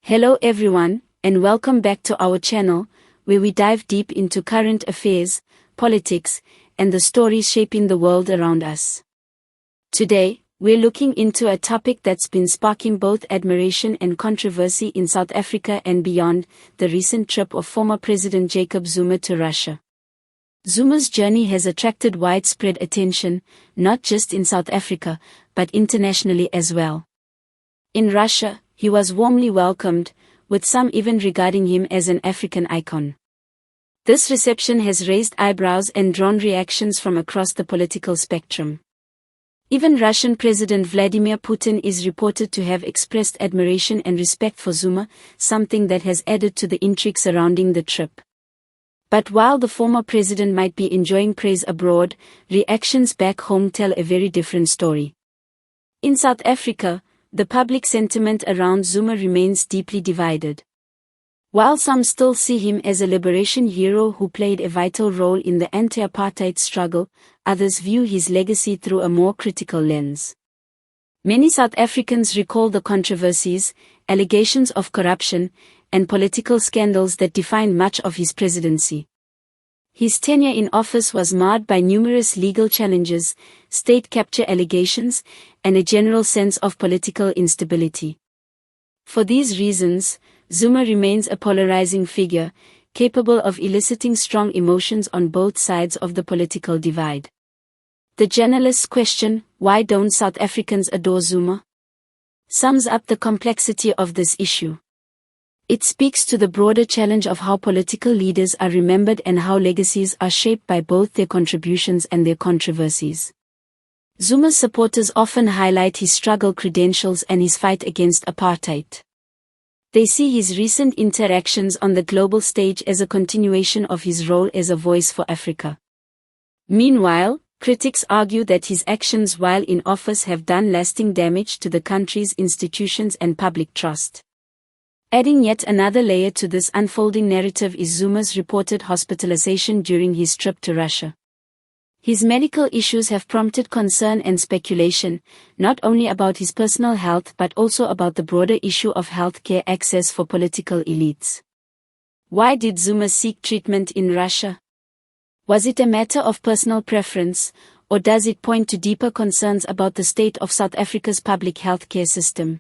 Hello everyone, and welcome back to our channel, where we dive deep into current affairs, politics, and the stories shaping the world around us. Today, we're looking into a topic that's been sparking both admiration and controversy in South Africa and beyond, the recent trip of former President Jacob Zuma to Russia. Zuma's journey has attracted widespread attention, not just in South Africa, but internationally as well. In Russia, he was warmly welcomed, with some even regarding him as an African icon. This reception has raised eyebrows and drawn reactions from across the political spectrum. Even Russian President Vladimir Putin is reported to have expressed admiration and respect for Zuma, something that has added to the intrigue surrounding the trip. But while the former president might be enjoying praise abroad, reactions back home tell a very different story. In South Africa, the public sentiment around Zuma remains deeply divided. While some still see him as a liberation hero who played a vital role in the anti-apartheid struggle, others view his legacy through a more critical lens. Many South Africans recall the controversies, allegations of corruption, and political scandals that defined much of his presidency. His tenure in office was marred by numerous legal challenges, state capture allegations, and a general sense of political instability. For these reasons, Zuma remains a polarizing figure, capable of eliciting strong emotions on both sides of the political divide. The journalist's question, "Why don't South Africans adore Zuma?" sums up the complexity of this issue. It speaks to the broader challenge of how political leaders are remembered and how legacies are shaped by both their contributions and their controversies. Zuma's supporters often highlight his struggle credentials and his fight against apartheid. They see his recent interactions on the global stage as a continuation of his role as a voice for Africa. Meanwhile, critics argue that his actions while in office have done lasting damage to the country's institutions and public trust. Adding yet another layer to this unfolding narrative is Zuma's reported hospitalization during his trip to Russia. His medical issues have prompted concern and speculation, not only about his personal health but also about the broader issue of healthcare access for political elites. Why did Zuma seek treatment in Russia? Was it a matter of personal preference, or does it point to deeper concerns about the state of South Africa's public healthcare system?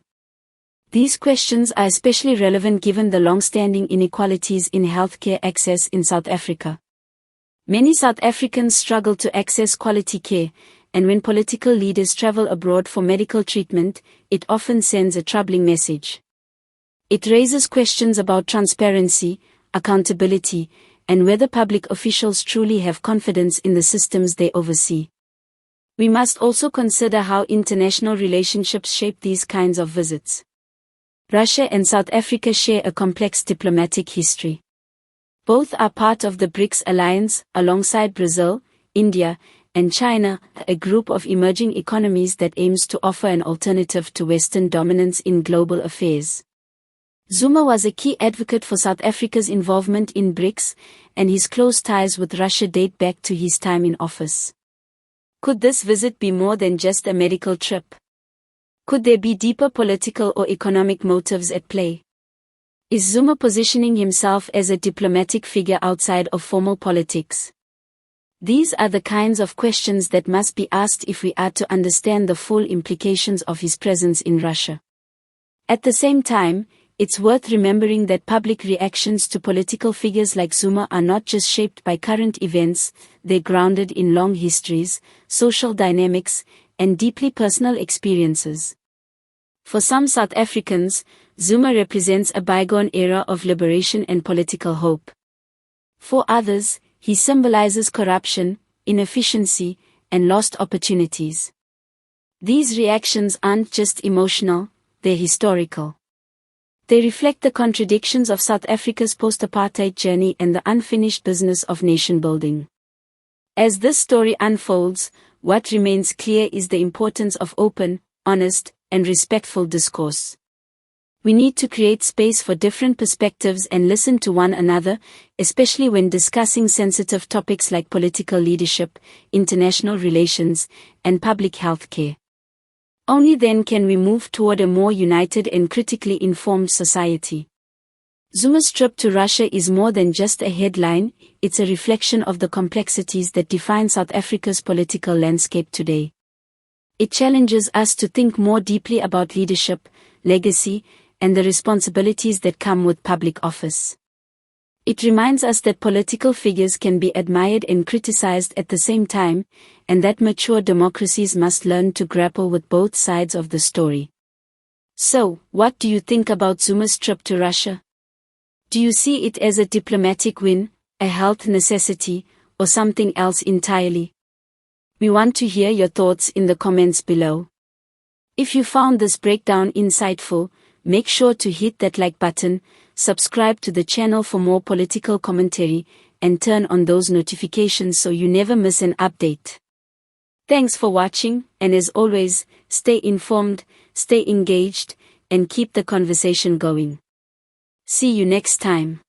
These questions are especially relevant given the long-standing inequalities in healthcare access in South Africa. Many South Africans struggle to access quality care, and when political leaders travel abroad for medical treatment, it often sends a troubling message. It raises questions about transparency, accountability, and whether public officials truly have confidence in the systems they oversee. We must also consider how international relationships shape these kinds of visits. Russia and South Africa share a complex diplomatic history. Both are part of the BRICS alliance, alongside Brazil, India, and China, a group of emerging economies that aims to offer an alternative to Western dominance in global affairs. Zuma was a key advocate for South Africa's involvement in BRICS, and his close ties with Russia date back to his time in office. Could this visit be more than just a medical trip? Could there be deeper political or economic motives at play? Is Zuma positioning himself as a diplomatic figure outside of formal politics? These are the kinds of questions that must be asked if we are to understand the full implications of his presence in Russia. At the same time, it's worth remembering that public reactions to political figures like Zuma are not just shaped by current events, they're grounded in long histories, social dynamics, and deeply personal experiences. For some South Africans, Zuma represents a bygone era of liberation and political hope. For others, he symbolizes corruption, inefficiency, and lost opportunities. These reactions aren't just emotional, they're historical. They reflect the contradictions of South Africa's post-apartheid journey and the unfinished business of nation-building. As this story unfolds, what remains clear is the importance of open, honest, and respectful discourse. We need to create space for different perspectives and listen to one another, especially when discussing sensitive topics like political leadership, international relations, and public health care. Only then can we move toward a more united and critically informed society. Zuma's trip to Russia is more than just a headline, it's a reflection of the complexities that define South Africa's political landscape today. It challenges us to think more deeply about leadership, legacy, and the responsibilities that come with public office. It reminds us that political figures can be admired and criticized at the same time, and that mature democracies must learn to grapple with both sides of the story. So, what do you think about Zuma's trip to Russia? Do you see it as a diplomatic win, a health necessity, or something else entirely? We want to hear your thoughts in the comments below. If you found this breakdown insightful, make sure to hit that like button, subscribe to the channel for more political commentary, and turn on those notifications so you never miss an update. Thanks for watching, and as always, stay informed, stay engaged, and keep the conversation going. See you next time.